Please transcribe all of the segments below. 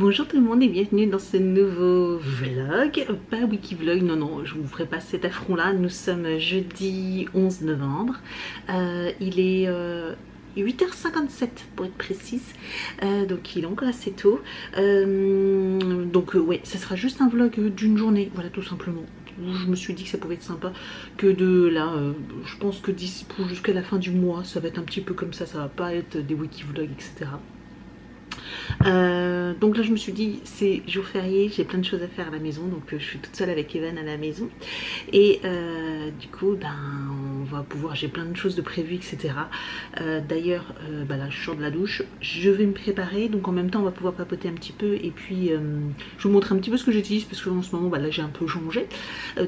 Bonjour tout le monde et bienvenue dans ce nouveau vlog, pas wiki vlog, non, je vous ferai pas cet affront là, nous sommes jeudi 11 novembre, il est 8h57 pour être précise, donc il est encore assez tôt, ouais, ça sera juste un vlog d'une journée, voilà tout simplement. Je me suis dit que ça pouvait être sympa que de là, je pense que d'ici pour jusqu'à la fin du mois, ça va être un petit peu comme ça va pas être des wiki vlogs, etc. Donc là je me suis dit c'est jour férié, j'ai plein de choses à faire à la maison, donc je suis toute seule avec Evan à la maison et du coup ben on va pouvoir, j'ai plein de choses de prévues, etc. D'ailleurs là je sors de la douche, je vais me préparer, donc en même temps on va pouvoir papoter un petit peu et puis je vous montrer un petit peu ce que j'utilise parce que en ce moment là j'ai un peu changé,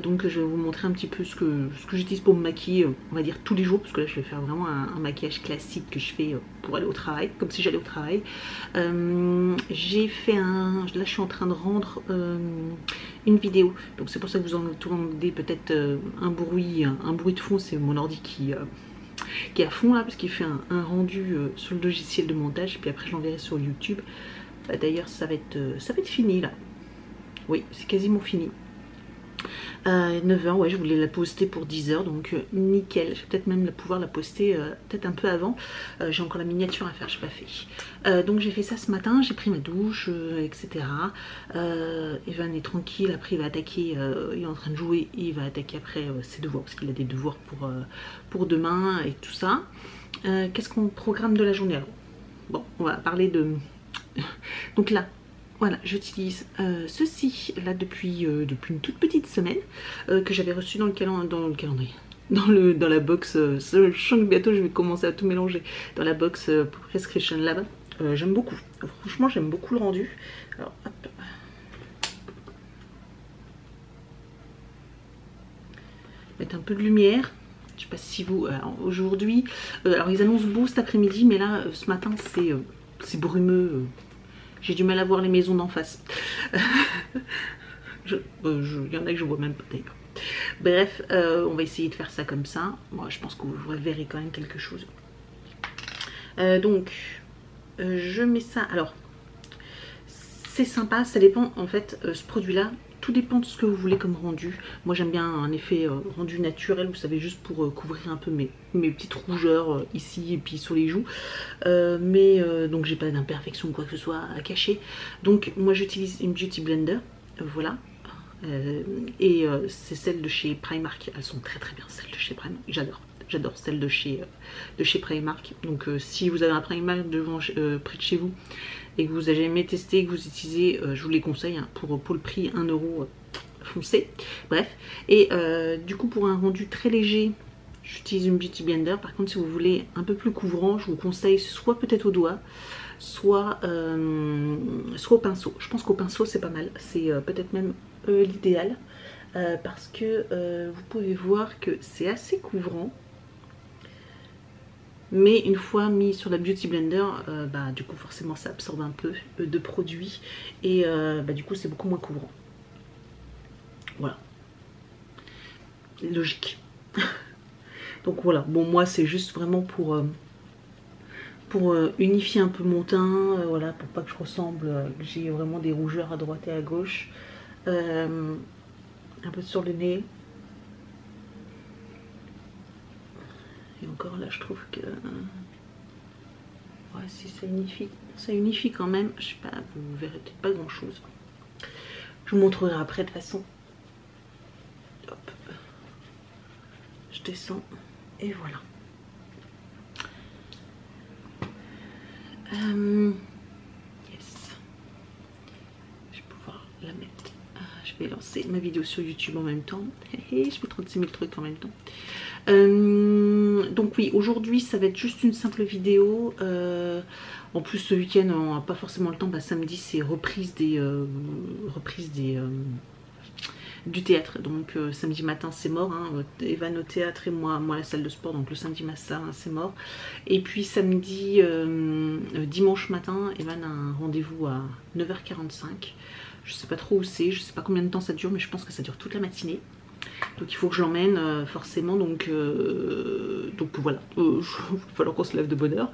donc je vais vous montrer un petit peu ce que j'utilise pour me maquiller, on va dire tous les jours, parce que là je vais faire vraiment un maquillage classique que je fais pour aller au travail, comme si j'allais au travail. J'ai fait là je suis en train de rendre une vidéo, donc c'est pour ça que vous entendez peut-être un bruit de fond, c'est mon ordi qui est à fond là, parce qu'il fait un rendu sur le logiciel de montage, puis après je l'enverrai sur YouTube. D'ailleurs ça va être fini là, oui c'est quasiment fini. 9h, ouais, je voulais la poster pour 10h, donc nickel. Je vais peut-être même pouvoir la poster peut-être un peu avant. J'ai encore la miniature à faire, je n'ai pas fait. Donc j'ai fait ça ce matin, j'ai pris ma douche, etc. Evan est tranquille, après il va attaquer, il est en train de jouer, il va attaquer après ses devoirs, parce qu'il a des devoirs pour demain et tout ça. Qu'est-ce qu'on programme de la journée alors? Bon, on va parler de... Donc là, voilà, j'utilise ceci là depuis une toute petite semaine, que j'avais reçu dans le calendrier, dans la box, je sens que bientôt je vais commencer à tout mélanger, dans la box Prescription Lab. J'aime beaucoup, franchement j'aime beaucoup le rendu. Alors hop, mettre un peu de lumière. Je sais pas si vous, aujourd'hui, alors ils annoncent beau cet après-midi, mais là ce matin c'est brumeux. J'ai du mal à voir les maisons d'en face. Il y en a que je vois même pas d'ailleurs. Bref, on va essayer de faire ça comme ça. Moi, je pense que vous verrez quand même quelque chose. Donc, je mets ça. Alors, c'est sympa. Ça dépend en fait. Ce produit-là, tout dépend de ce que vous voulez comme rendu. Moi, j'aime bien un effet rendu naturel. Vous savez, juste pour couvrir un peu mes petites rougeurs ici et puis sur les joues. Donc j'ai pas d'imperfection ou quoi que ce soit à cacher. Donc moi j'utilise une Beauty Blender, voilà. C'est celle de chez Primark. Elles sont très bien celles de chez Primark. J'adore celles de chez Primark. Donc si vous avez un Primark près de chez vous et que vous n'avez jamais testé, que vous utilisez, je vous les conseille hein, pour le prix 1 €. Foncé, bref. Et du coup pour un rendu très léger, j'utilise une Beauty Blender. Par contre si vous voulez un peu plus couvrant, je vous conseille soit peut-être au doigt, soit au pinceau. Je pense qu'au pinceau c'est pas mal, c'est peut-être même l'idéal, parce que vous pouvez voir que c'est assez couvrant, mais une fois mis sur la Beauty Blender, du coup forcément ça absorbe un peu de produit et du coup c'est beaucoup moins couvrant. Voilà, logique. Donc voilà, bon moi c'est juste vraiment pour unifier un peu mon teint, voilà, pour pas que je ressemble, que j'ai vraiment des rougeurs à droite et à gauche, un peu sur le nez. Et encore là je trouve que ouais, si ça unifie quand même, je sais pas, vous verrez peut-être pas grand chose. Je vous montrerai après de toute façon. Hop, je descends et voilà. Yes, je vais pouvoir la mettre. Je vais lancer ma vidéo sur YouTube en même temps. Je fais 36 000 trucs en même temps. Donc oui, aujourd'hui ça va être juste une simple vidéo. En plus ce week-end on n'a pas forcément le temps. Samedi c'est reprise du théâtre, donc samedi matin c'est mort, hein. Evan au théâtre et moi à la salle de sport, donc le samedi matin c'est mort. Et puis samedi, dimanche matin, Evan a un rendez-vous à 9h45. Je sais pas trop où c'est, je sais pas combien de temps ça dure, mais je pense que ça dure toute la matinée. Donc il faut que je l'emmène forcément, donc voilà, il va falloir qu'on se lève de bonne heure,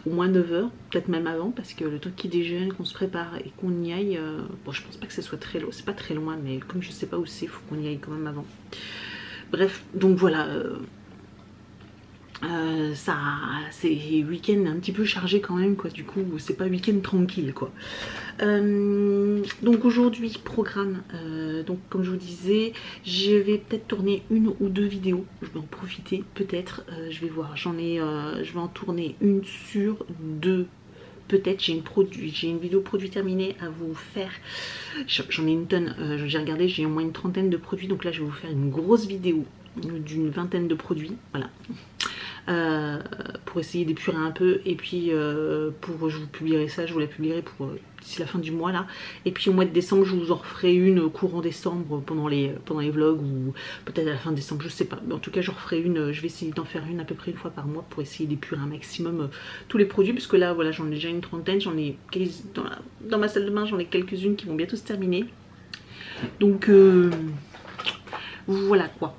au moins 9 h, peut-être même avant, parce que le temps qu'il déjeune, qu'on se prépare et qu'on y aille, bon je pense pas que ce soit très loin, c'est pas très loin, mais comme je sais pas où c'est, il faut qu'on y aille quand même avant. Bref, donc voilà, ça c'est week-end un petit peu chargé quand même quoi, du coup c'est pas week-end tranquille quoi. Donc aujourd'hui programme, donc comme je vous disais, je vais peut-être tourner une ou deux vidéos, je vais en profiter peut-être, je vais voir, je vais en tourner une sur deux. Peut-être j'ai une vidéo produit terminée à vous faire. J'en ai une tonne, j'ai regardé, j'ai au moins une trentaine de produits, donc là je vais vous faire une grosse vidéo d'une vingtaine de produits, voilà. Pour essayer d'épurer un peu, et puis je vous publierai ça, je vous la publierai pour d'ici la fin du mois là, et puis au mois de décembre je vous en referai une courant décembre pendant les vlogs, ou peut-être à la fin décembre, je sais pas, mais en tout cas je referai une, je vais essayer d'en faire une à peu près une fois par mois pour essayer d'épurer un maximum tous les produits, parce que là voilà, j'en ai déjà une trentaine, j'en ai dans ma salle de bain, j'en ai quelques-unes qui vont bientôt se terminer, donc voilà quoi.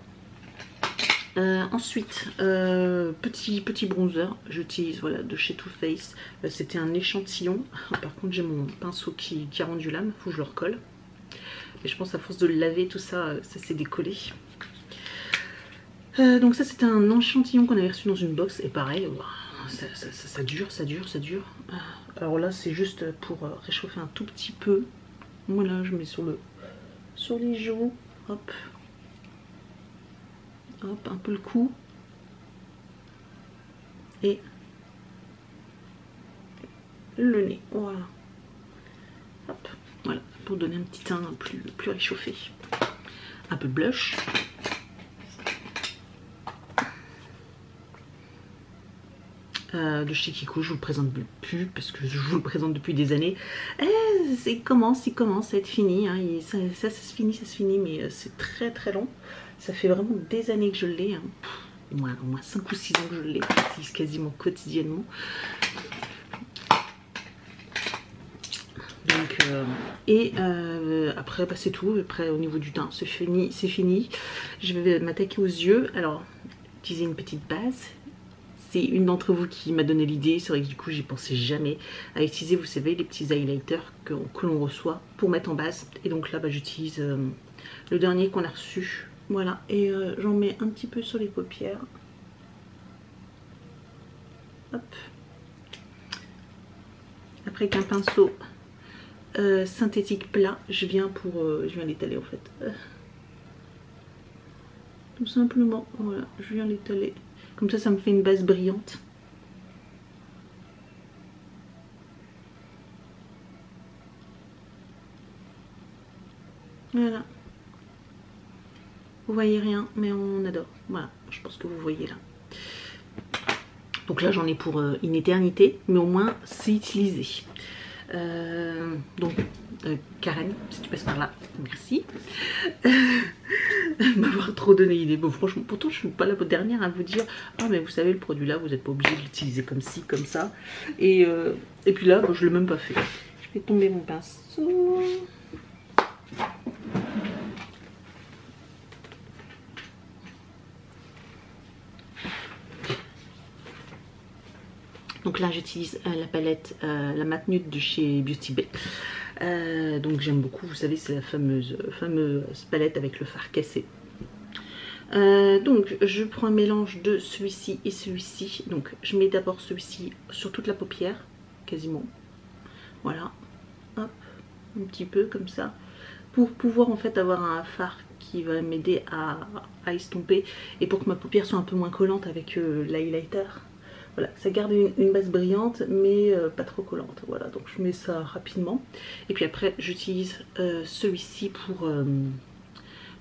Ensuite, petit bronzer, j'utilise voilà, de chez Too Faced. C'était un échantillon. Par contre, j'ai mon pinceau qui a rendu l'âme, faut que je le recolle. Et je pense à force de le laver, tout ça, ça s'est décollé. Donc ça, c'était un échantillon qu'on avait reçu dans une box. Et pareil, ça dure, ça dure, ça dure. Alors là, c'est juste pour réchauffer un tout petit peu. Voilà, je mets sur les joues. Hop. Hop, un peu le cou. Et le nez, voilà. Hop, voilà, pour donner un petit teint plus réchauffé. Un peu de blush. De chez Kiko, je vous le présente plus parce que je vous le présente depuis des années. Il commence à être fini, hein. Ça se finit, mais c'est très très long. Ça fait vraiment des années que je l'ai, hein. Au moins 5 ou 6 ans que je l'ai, j'utilise quasiment quotidiennement. Donc, après bah, c'est tout. Après au niveau du teint c'est fini. Je vais m'attaquer aux yeux. Alors utiliser une petite base. C'est une d'entre vous qui m'a donné l'idée. C'est vrai que du coup j'y pensais jamais à utiliser, vous savez, les petits highlighters que l'on reçoit pour mettre en base. Et donc là bah, j'utilise le dernier qu'on a reçu. Voilà, et j'en mets un petit peu sur les paupières. Hop. Après avec un pinceau synthétique plat, je viens l'étaler en fait. Tout simplement, voilà, je viens l'étaler. Comme ça me fait une base brillante. Voilà. Vous voyez rien, mais on adore. Voilà, je pense que vous voyez là. Donc là, j'en ai pour une éternité, mais au moins, c'est utilisé. Donc, Karen, si tu passes par là, merci. M'avoir trop donné idée. Bon, franchement, pourtant, je suis pas la dernière à vous dire « Ah, mais vous savez, le produit là, vous n'êtes pas obligé de l'utiliser comme ci, comme ça. » Et puis là, bon, je l'ai même pas fait. Je fais tomber mon pinceau. Donc là j'utilise la palette, la matte nude de chez Beauty Bay. Donc j'aime beaucoup, vous savez c'est la fameuse palette avec le fard cassé. Donc je prends un mélange de celui-ci et celui-ci. Donc je mets d'abord celui-ci sur toute la paupière, quasiment. Voilà, hop, un petit peu comme ça. Pour pouvoir en fait avoir un fard qui va m'aider à estomper et pour que ma paupière soit un peu moins collante avec l'highlighter. Voilà, ça garde une base brillante mais pas trop collante. Voilà, donc je mets ça rapidement. Et puis après j'utilise celui-ci pour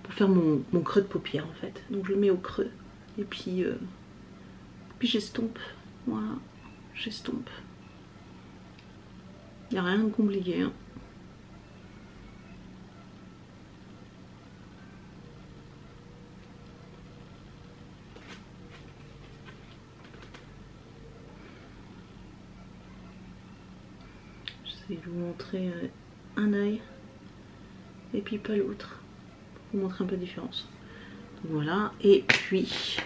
faire mon creux de paupière en fait. Donc je le mets au creux et puis j'estompe. Voilà, j'estompe. Il n'y a rien de compliqué, hein. Je vais vous montrer un œil et puis pas l'autre pour vous montrer un peu la différence. Voilà, et puis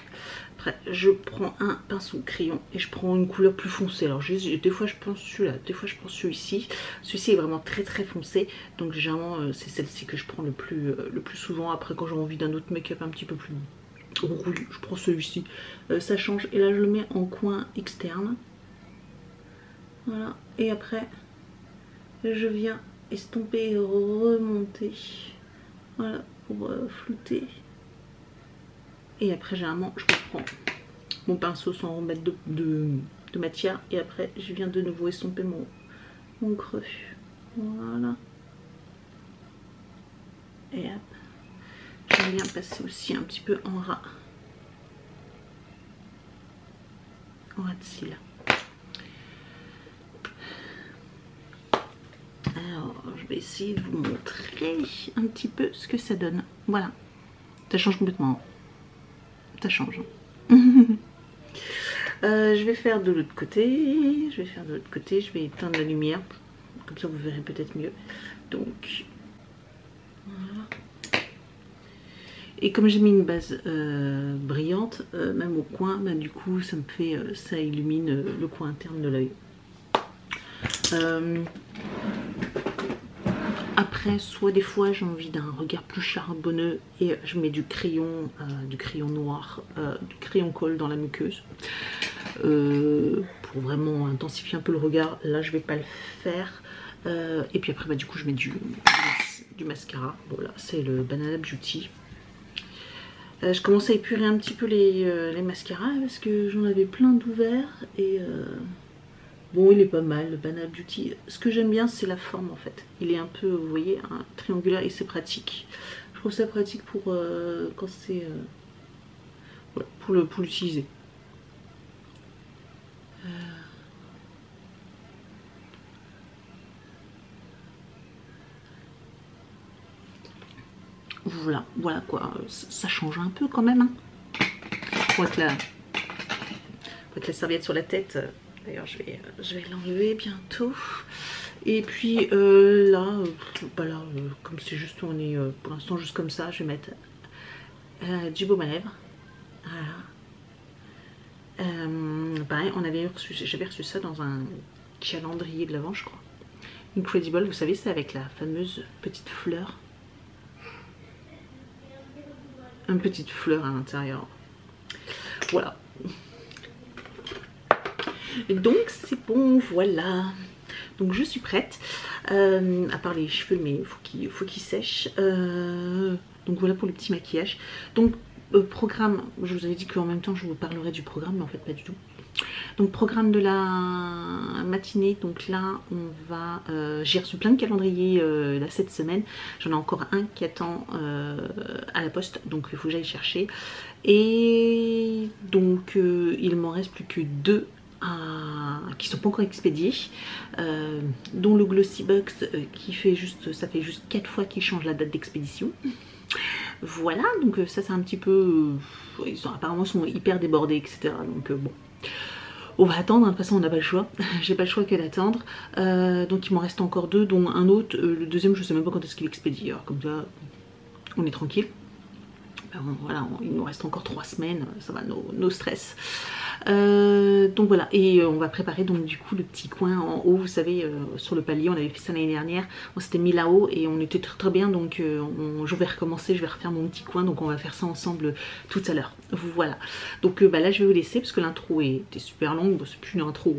après je prends un pinceau crayon et je prends une couleur plus foncée. Alors des fois je pense celui-là, des fois je pense celui-ci. Celui-ci est vraiment très très foncé, donc généralement c'est celle-ci que je prends le plus souvent. Après quand j'ai envie d'un autre make-up un petit peu plus rouge, je prends celui-ci. Ça change, et là je le mets en coin externe. Voilà, et après je viens estomper et remonter. Voilà, pour flouter. Et après généralement je reprends mon pinceau sans remettre de matière, et après je viens de nouveau estomper mon creux. Voilà. Et hop, j'aime bien passer aussi un petit peu en ras de cils. Alors je vais essayer de vous montrer un petit peu ce que ça donne. Voilà, ça change complètement, ça change. Je vais faire de l'autre côté, je vais éteindre la lumière, comme ça vous verrez peut-être mieux. Donc voilà. Et comme j'ai mis une base brillante, même au coin, bah, du coup ça me fait, ça illumine le coin interne de l'œil. Après, soit des fois j'ai envie d'un regard plus charbonneux et je mets du crayon noir, du crayon colle dans la muqueuse. Pour vraiment intensifier un peu le regard. Là je vais pas le faire. Et puis après bah, du coup je mets du mascara. Voilà, c'est le Banana Beauty. Je commence à épurer un petit peu les mascaras parce que j'en avais plein d'ouverts. Et bon, il est pas mal le Banana Beauty. Ce que j'aime bien c'est la forme en fait. Il est un peu, vous voyez, un triangulaire, et c'est pratique. Je trouve ça pratique pour quand c'est voilà, pour l'utiliser. Voilà, voilà quoi, ça change un peu quand même. Hein. Faut que la serviette sur la tête, d'ailleurs je vais l'enlever bientôt. Et puis là, bah là comme c'est juste, on est pour l'instant juste comme ça, je vais mettre du baume à lèvres. Voilà. Pareil, j'avais reçu ça dans un calendrier de l'Avent, je crois. Incredible, vous savez, c'est avec la fameuse petite fleur. Une petite fleur à l'intérieur. Voilà. Donc c'est bon, voilà. Donc je suis prête. À part les cheveux, mais il faut qu'ils sèchent. Donc voilà pour le petit maquillage. Donc programme, je vous avais dit qu'en même temps je vous parlerai du programme, mais en fait pas du tout. Donc programme de la matinée, donc là on va, j'ai reçu plein de calendriers là cette semaine, j'en ai encore un qui attend à la poste, donc il faut que j'aille chercher. Et donc il m'en reste plus que deux qui sont pas encore expédiés, dont le Glossy Box qui fait juste, ça fait juste 4 fois qu'il change la date d'expédition. Voilà, donc ça c'est un petit peu, apparemment sont hyper débordés, etc. Donc bon, on va attendre, hein. De toute façon on n'a pas le choix, j'ai pas le choix que d'attendre. Donc il m'en reste encore deux, dont un autre, le deuxième je sais même pas quand est-ce qu'il expédie, alors comme ça on est tranquille. Ben, voilà, il nous reste encore 3 semaines, ça va, no stress. Donc voilà, et on va préparer donc du coup le petit coin en haut, vous savez, sur le palier, on avait fait ça l'année dernière, on s'était mis là-haut et on était très très bien, donc je vais recommencer, je vais refaire mon petit coin, donc on va faire ça ensemble tout à l'heure. Voilà, donc bah, là je vais vous laisser parce que l'intro était super longue, bon, c'est plus une intro.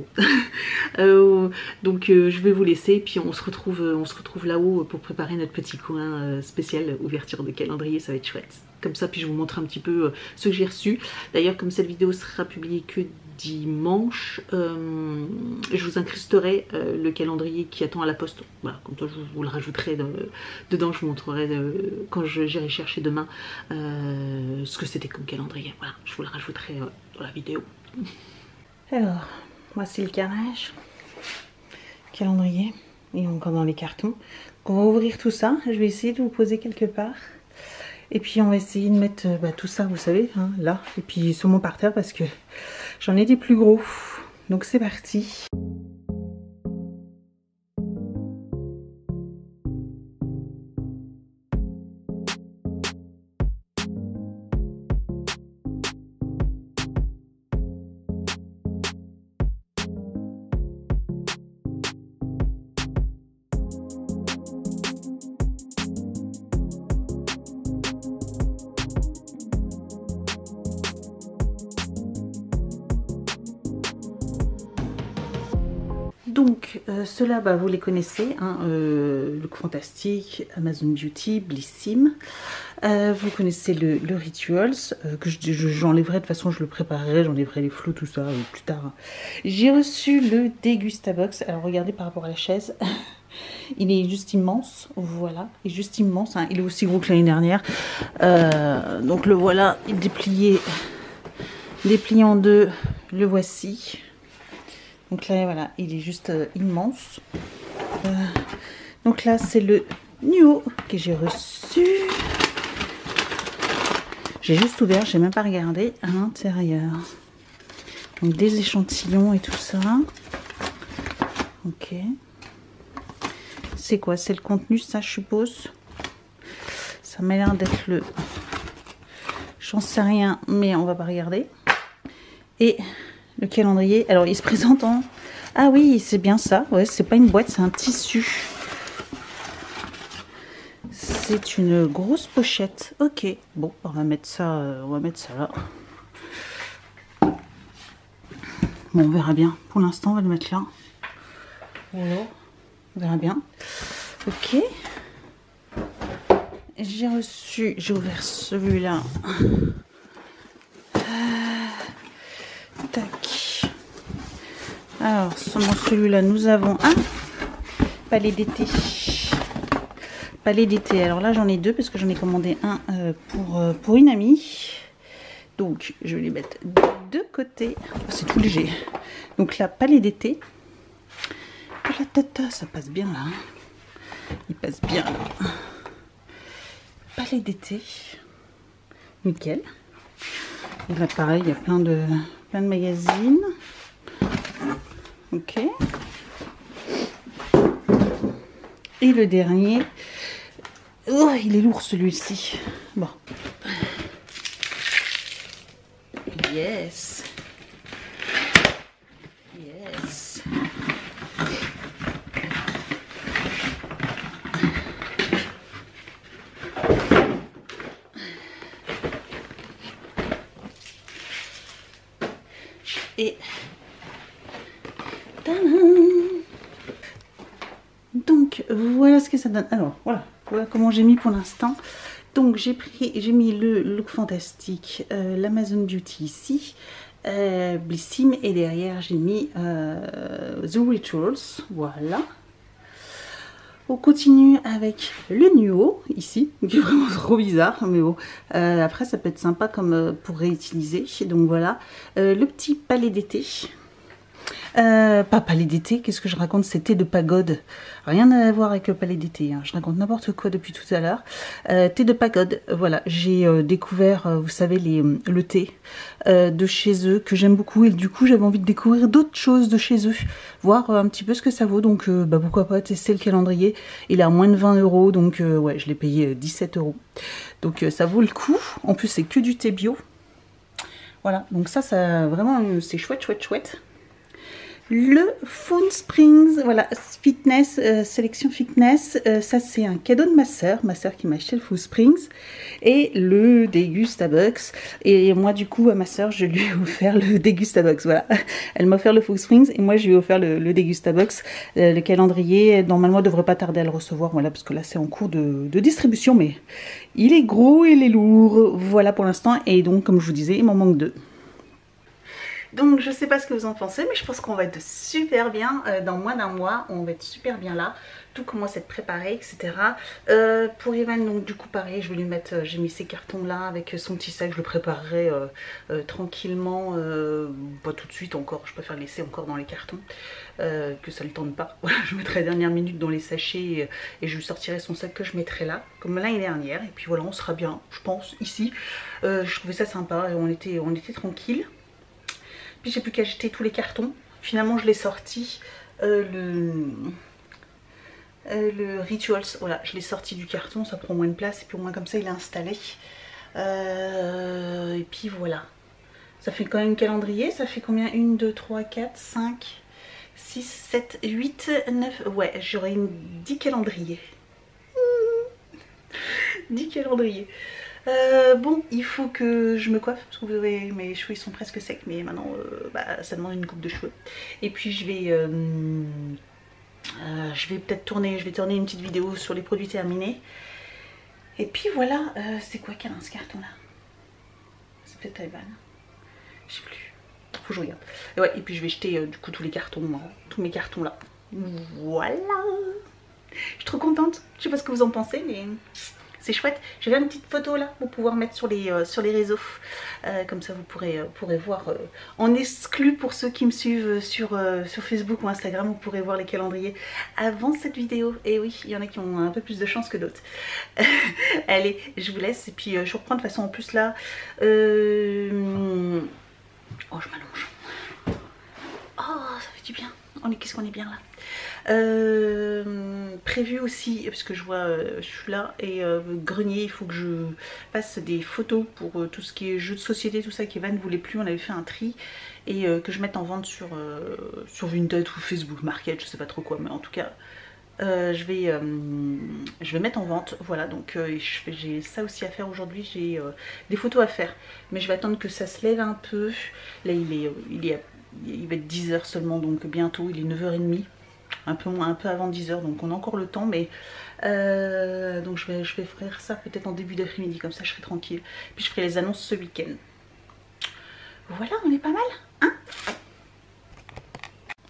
Donc je vais vous laisser, puis on se retrouve là-haut pour préparer notre petit coin spécial ouverture de calendrier, ça va être chouette. Comme ça, puis je vous montre un petit peu ce que j'ai reçu. D'ailleurs, comme cette vidéo sera publiée que dimanche, je vous incrusterai le calendrier qui attend à la poste. Voilà, comme ça je vous le rajouterai dedans, je vous montrerai quand j'irai chercher demain ce que c'était comme calendrier. Voilà, je vous le rajouterai dans la vidéo. Alors, voici le carnage, calendrier, il est encore dans les cartons. Donc on va ouvrir tout ça, je vais essayer de vous poser quelque part. Et puis on va essayer de mettre tout ça, vous savez, hein, là, et puis sur mon parterre parce que j'en ai des plus gros. Donc c'est parti. Donc ceux-là, bah, vous les connaissez, hein, Look Fantastic, Amazon Beauty, Blissim. Vous connaissez le Rituals, que j'enlèverai, de toute façon je le préparerai, j'enlèverai les flots, tout ça plus tard. J'ai reçu le Degustabox. Alors regardez par rapport à la chaise, il est juste immense, voilà, il est juste immense, hein. Il est aussi gros que l'année dernière. Donc le voilà, il est déplié en deux, le voici. Donc là voilà, il est juste immense. Donc là c'est le Nuo que j'ai reçu. J'ai juste ouvert, j'ai même pas regardé à l'intérieur. Donc des échantillons et tout ça. Ok. C'est quoi? C'est le contenu, ça je suppose. Ça m'a l'air d'être le... J'en sais rien, mais on va pas regarder. Et le calendrier. Alors il se présente en... Ah oui, c'est bien ça. Ouais, c'est pas une boîte, c'est un tissu. C'est une grosse pochette. Ok, bon, on va mettre ça là. Bon, on verra bien. Pour l'instant, on va le mettre là. Voilà, on verra bien. Ok. J'ai ouvert celui-là. Tac. Alors, dans celui-là, nous avons un palais d'été. Palais d'été. Alors là, j'en ai deux parce que j'en ai commandé un pour une amie. Donc, je vais les mettre de côté. Oh, c'est tout léger. Donc là, palais d'été. Ça passe bien là. Il passe bien là. Palais d'été. Nickel. Et là, pareil, il y a plein de magazines. Ok. Et le dernier. Oh, il est lourd celui-ci. Bon. Yes. Yes. Et donc voilà ce que ça donne. Alors voilà comment j'ai mis pour l'instant. Donc j'ai mis le Look Fantastic, l'Amazon Beauty ici, Blissim, et derrière j'ai mis The Rituals. Voilà. On continue avec le Nuo ici, qui est vraiment trop bizarre, mais bon, après ça peut être sympa comme pour réutiliser. Donc voilà, le petit palais d'été. Pas palais d'été, qu'est-ce que je raconte? C'est thé de pagode. Rien à voir avec le palais d'été, hein. Je raconte n'importe quoi depuis tout à l'heure. Thé de pagode, voilà. J'ai découvert, vous savez, le thé de chez eux, que j'aime beaucoup. Et du coup, j'avais envie de découvrir d'autres choses de chez eux. Voir un petit peu ce que ça vaut. Donc, bah, pourquoi pas tester le calendrier. Il est à moins de 20 €. Donc, ouais, je l'ai payé 17 €. Donc, ça vaut le coup. En plus, c'est que du thé bio. Voilà. Donc ça vraiment, c'est chouette, chouette, chouette. Le Phone Springs, voilà, fitness, sélection fitness, ça c'est un cadeau de ma soeur qui m'a acheté le Phone Springs, et le Degustabox. Et moi du coup à ma soeur je lui ai offert le Degustabox, voilà. Elle m'a offert le Phone Springs et moi je lui ai offert le Degustabox. Le calendrier normalement ne devrait pas tarder à le recevoir, voilà, parce que là c'est en cours de distribution, mais il est gros, il est lourd, voilà pour l'instant. Et donc comme je vous disais, il m'en manque deux. Donc je sais pas ce que vous en pensez, mais je pense qu'on va être super bien dans moins d'un mois, on va être super bien là, tout commence à être préparé, etc. Pour Evan, donc du coup pareil, je vais lui mettre, j'ai mis ces cartons là avec son petit sac, je le préparerai tranquillement, pas tout de suite encore, je préfère le laisser encore dans les cartons, que ça le tente pas. Voilà, je mettrai la dernière minute dans les sachets et je lui sortirai son sac que je mettrai là, comme l'année dernière, et puis voilà, on sera bien, je pense, ici. Je trouvais ça sympa, on était tranquille. Puis j'ai plus qu'à jeter tous les cartons. Finalement je l'ai sorti, le Rituals, voilà, je l'ai sorti du carton, ça prend moins de place et puis au moins comme ça il est installé. Et puis voilà, ça fait quand même un calendrier, ça fait combien? 1, 2, 3, 4, 5, 6, 7, 8, 9, ouais, j'aurais 10 calendriers. 10 calendriers. Bon, il faut que je me coiffe parce que vous verrez, mes cheveux ils sont presque secs, mais maintenant bah, ça demande une coupe de cheveux. Et puis je vais peut-être tourner, une petite vidéo sur les produits terminés. Et puis voilà, c'est quoi qu'elle a ce carton là? C'est peut-être Taïwan, je sais plus. Faut que je regarde. Et ouais, et puis je vais jeter du coup tous les cartons, tous mes cartons là. Voilà. Je suis trop contente. Je sais pas ce que vous en pensez, mais c'est chouette. J'ai fait une petite photo là pour pouvoir mettre sur les réseaux. Comme ça vous pourrez voir en exclu pour ceux qui me suivent sur Facebook ou Instagram. Vous pourrez voir les calendriers avant cette vidéo. Et oui, il y en a qui ont un peu plus de chance que d'autres. Allez, je vous laisse. Et puis je reprends de toute façon en plus là. Oh, je m'allonge. Oh, ça fait du bien. Qu'est-ce qu'on est bien là. Prévu aussi, parce que je vois, je suis là, et grenier, il faut que je fasse des photos pour tout ce qui est jeux de société, tout ça qu'Evan ne voulait plus. On avait fait un tri et que je mette en vente sur Vinted ou Facebook Market, je sais pas trop quoi, mais en tout cas je vais mettre en vente. Voilà, donc j'ai ça aussi à faire aujourd'hui. J'ai des photos à faire, mais je vais attendre que ça se lève un peu. Là il va être 10 h seulement, donc bientôt il est 9 h 30, un peu avant 10 h, donc on a encore le temps, mais donc je vais faire ça peut-être en début d'après-midi, comme ça je serai tranquille. Puis je ferai les annonces ce week-end. Voilà, on est pas mal, hein?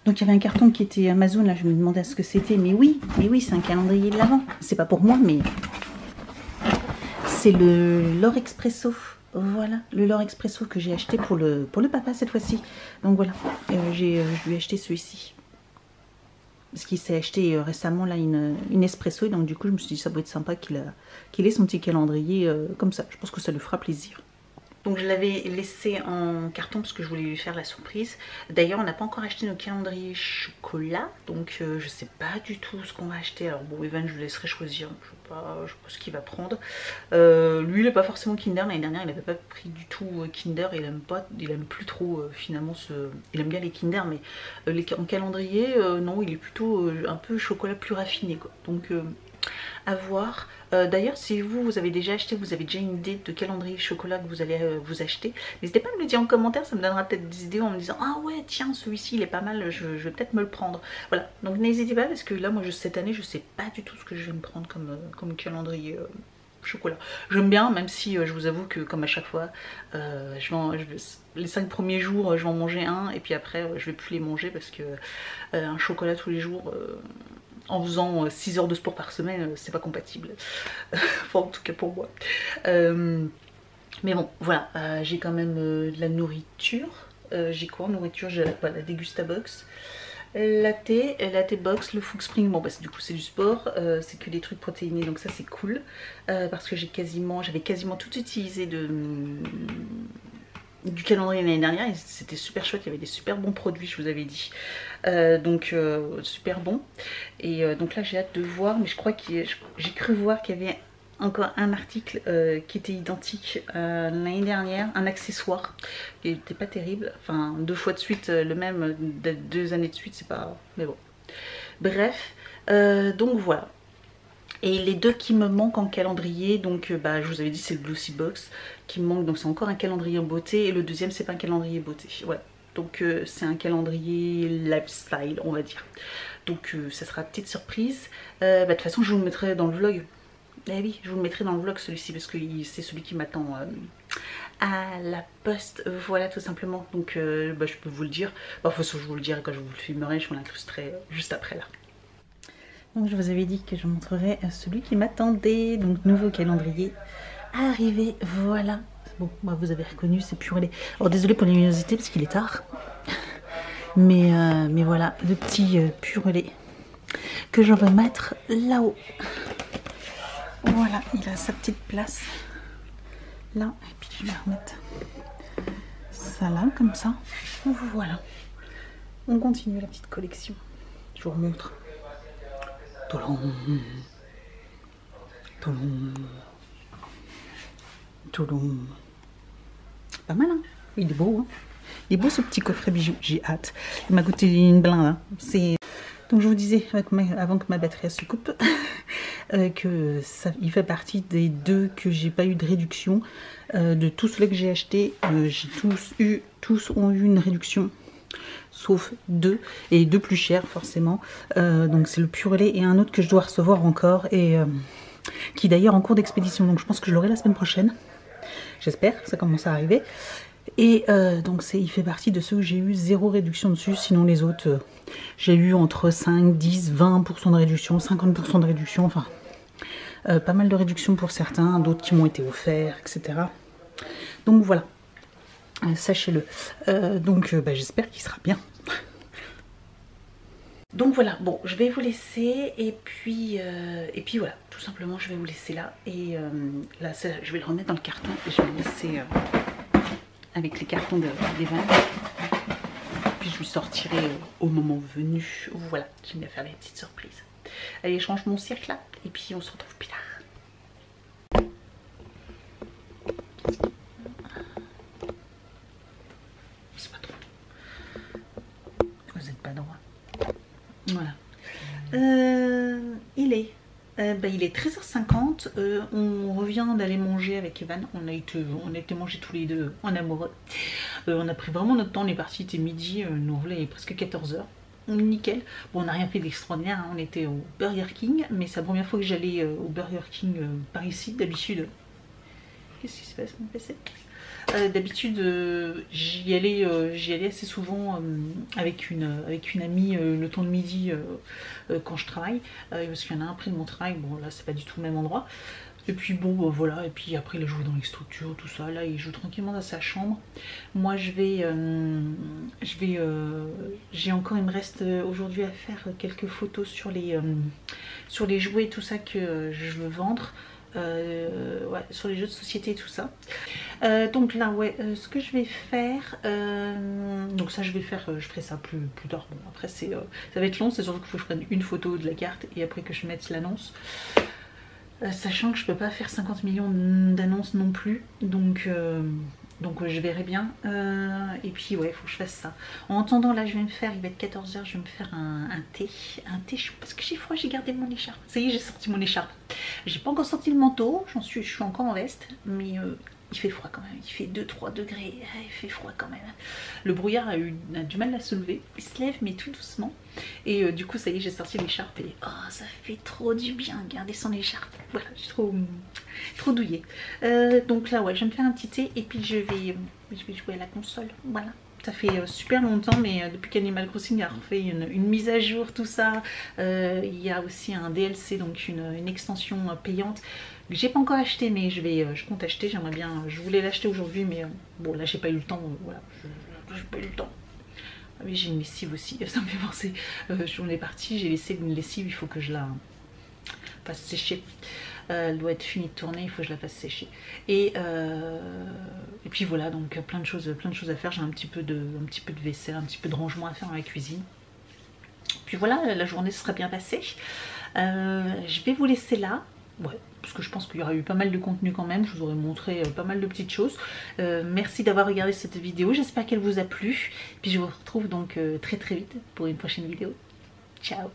Donc il y avait un carton qui était Amazon, là je me demandais ce que c'était, mais oui c'est un calendrier de l'Avent. C'est pas pour moi, mais c'est le L'Or Expresso. Voilà, le L'Or Expresso que j'ai acheté pour le papa cette fois-ci. Donc voilà, je lui ai acheté celui-ci. Parce qu'il s'est acheté récemment là une espresso, et donc du coup je me suis dit ça doit être sympa qu'il ait son petit calendrier comme ça. Je pense que ça lui fera plaisir. Donc je l'avais laissé en carton parce que je voulais lui faire la surprise. D'ailleurs on n'a pas encore acheté nos calendriers chocolat, donc je sais pas du tout ce qu'on va acheter. Alors bon, Evan je le laisserai choisir, je sais pas ce qu'il va prendre. Lui il n'est pas forcément Kinder, l'année dernière il n'avait pas pris du tout Kinder, il aime plus trop finalement il aime bien les Kinder, mais en calendrier non, il est plutôt un peu chocolat plus raffiné quoi. Donc à voir. D'ailleurs si vous avez déjà acheté, vous avez déjà une idée de calendrier chocolat que vous allez vous acheter, n'hésitez pas à me le dire en commentaire, ça me donnera peut-être des idées en me disant ah ouais tiens celui-ci il est pas mal, je vais peut-être me le prendre. Voilà, donc n'hésitez pas, parce que là moi cette année je sais pas du tout ce que je vais me prendre comme calendrier chocolat. J'aime bien, même si je vous avoue que comme à chaque fois les 5 premiers jours je vais en manger un, et puis après je vais plus les manger, parce que un chocolat tous les jours en faisant 6 heures de sport par semaine, c'est pas compatible. Enfin, en tout cas pour moi. Mais bon, voilà, j'ai quand même de la nourriture. J'ai quoi en nourriture? J'ai la Dégustabox, latte box, le Food Spring. Bon bah du coup c'est du sport, c'est que des trucs protéinés, donc ça c'est cool. Parce que j'avais quasiment tout utilisé du calendrier l'année dernière, et c'était super chouette, il y avait des super bons produits, je vous avais dit. Donc super bon. Et donc là j'ai hâte de voir, mais je crois que j'ai cru voir qu'il y avait encore un article qui était identique l'année dernière, un accessoire qui n'était pas terrible, enfin 2 fois de suite le même, 2 années de suite, c'est pas, mais bon bref. Donc voilà. Et les deux qui me manquent en calendrier, donc je vous avais dit c'est le Glossy Box qui me manque, donc c'est encore un calendrier en beauté, et le deuxième c'est pas un calendrier beauté, ouais. Donc c'est un calendrier lifestyle on va dire. Donc ça sera petite surprise. De toute façon je vous le mettrai dans le vlog. Eh oui, je vous le mettrai dans le vlog celui-ci, parce que c'est celui qui m'attend à la poste, voilà tout simplement. Donc je peux vous le dire, enfin je vous le dirai quand je vous le filmerai, je vous l'incrusterai juste après là. Donc je vous avais dit que je montrerai celui qui m'attendait, donc nouveau calendrier arrivé, voilà. Bon, vous avez reconnu, c'est Purelé. Alors désolé pour la luminosité parce qu'il est tard, mais voilà, le petit Purelé que je vais mettre là-haut. Voilà, il a sa petite place là, et puis je vais remettre ça là, comme ça. Voilà, on continue la petite collection, je vous remontre. Tolong. Pas mal, hein? Il est beau, hein? Il est beau ce petit coffret bijoux, j'ai hâte. Il m'a coûté une blinde, hein? Donc je vous disais avant que ma batterie se coupe que il fait partie des 2 que j'ai pas eu de réduction. De tous ceux que j'ai achetés, tous ont eu une réduction. Sauf 2, et 2 plus chers forcément. Donc c'est le Pure Lait et un autre que je dois recevoir encore, et qui est d'ailleurs en cours d'expédition. Donc je pense que je l'aurai la semaine prochaine. J'espère, ça commence à arriver. Et donc il fait partie de ceux où j'ai eu 0 réduction dessus. Sinon les autres, j'ai eu entre 5, 10, 20% de réduction, 50% de réduction. Enfin, pas mal de réduction pour certains, d'autres qui m'ont été offerts, etc. Donc voilà, sachez-le. Donc j'espère qu'il sera bien. Donc voilà, bon, je vais vous laisser, et puis voilà, tout simplement je vais vous laisser là, et là je vais le remettre dans le carton, et je vais le laisser avec les cartons d'Evan, puis je lui sortirai au moment venu. Voilà, j'aime bien faire des petites surprises. Allez, je range mon cirque là, et puis on se retrouve plus tard. C'est pas trop. Vous n'êtes pas droit. Voilà. Il est 13h50. On revient d'aller manger avec Evan. On a été manger tous les deux en amoureux. On a pris vraiment notre temps. On est parti, c'était midi. Nous voilà, il est presque 14h. Nickel. Bon, on n'a rien fait d'extraordinaire. Hein. On était au Burger King, mais c'est la première fois que j'allais au Burger King par ici. D'habitude. Qu'est-ce qui se passe mon PC? D'habitude j'y allais assez souvent avec une amie le temps de midi quand je travaille, parce qu'il y en a un près de mon travail. Bon là c'est pas du tout le même endroit, et puis bon voilà, et puis après il a joué dans les structures, tout ça. Là il joue tranquillement dans sa chambre. Moi j'ai encore, il me reste aujourd'hui à faire quelques photos sur les jouets, tout ça que je veux vendre. Ouais, sur les jeux de société et tout ça. Donc là ouais, ce que je vais faire, donc ça je ferai ça plus tard. Bon après ça va être long, c'est surtout qu'il faut que je prenne une photo de la carte et après que je mette l'annonce, sachant que je peux pas faire 50 millions d'annonces non plus, donc je verrai bien, et puis ouais, il faut que je fasse ça. En attendant là il va être 14h, je vais me faire un thé chaud, parce que j'ai froid, j'ai gardé mon écharpe. Ça y est, j'ai sorti mon écharpe. J'ai pas encore sorti le manteau, je suis encore en veste, mais il fait froid quand même, il fait 2-3 degrés, il fait froid quand même. Le brouillard a du mal à se lever, il se lève mais tout doucement. Et du coup ça y est, j'ai sorti l'écharpe et oh ça fait trop du bien, garder son écharpe. Voilà, j'ai trop douillé. Donc là ouais, je vais me faire un petit thé et puis je vais jouer à la console. Voilà. Ça fait super longtemps, mais depuis qu'Animal Crossing a refait une mise à jour, tout ça, il y a aussi un DLC, donc une extension payante que j'ai pas encore acheté, mais je compte acheter. J'aimerais bien, je voulais l'acheter aujourd'hui, mais bon là j'ai pas eu le temps, voilà, j'ai pas eu le temps. Ah oui, j'ai une lessive aussi, ça me fait penser, on est parti, j'ai laissé une lessive, il faut que je la fasse sécher. Elle doit être finie de tourner, il faut que je la fasse sécher. Et puis voilà, donc plein de choses à faire. J'ai un petit peu de vaisselle, un petit peu de rangement à faire dans la cuisine. Puis voilà, la journée se sera bien passée. Je vais vous laisser là. Ouais, parce que je pense qu'il y aura eu pas mal de contenu quand même. Je vous aurais montré pas mal de petites choses. Merci d'avoir regardé cette vidéo. J'espère qu'elle vous a plu. Puis je vous retrouve donc très vite pour une prochaine vidéo. Ciao!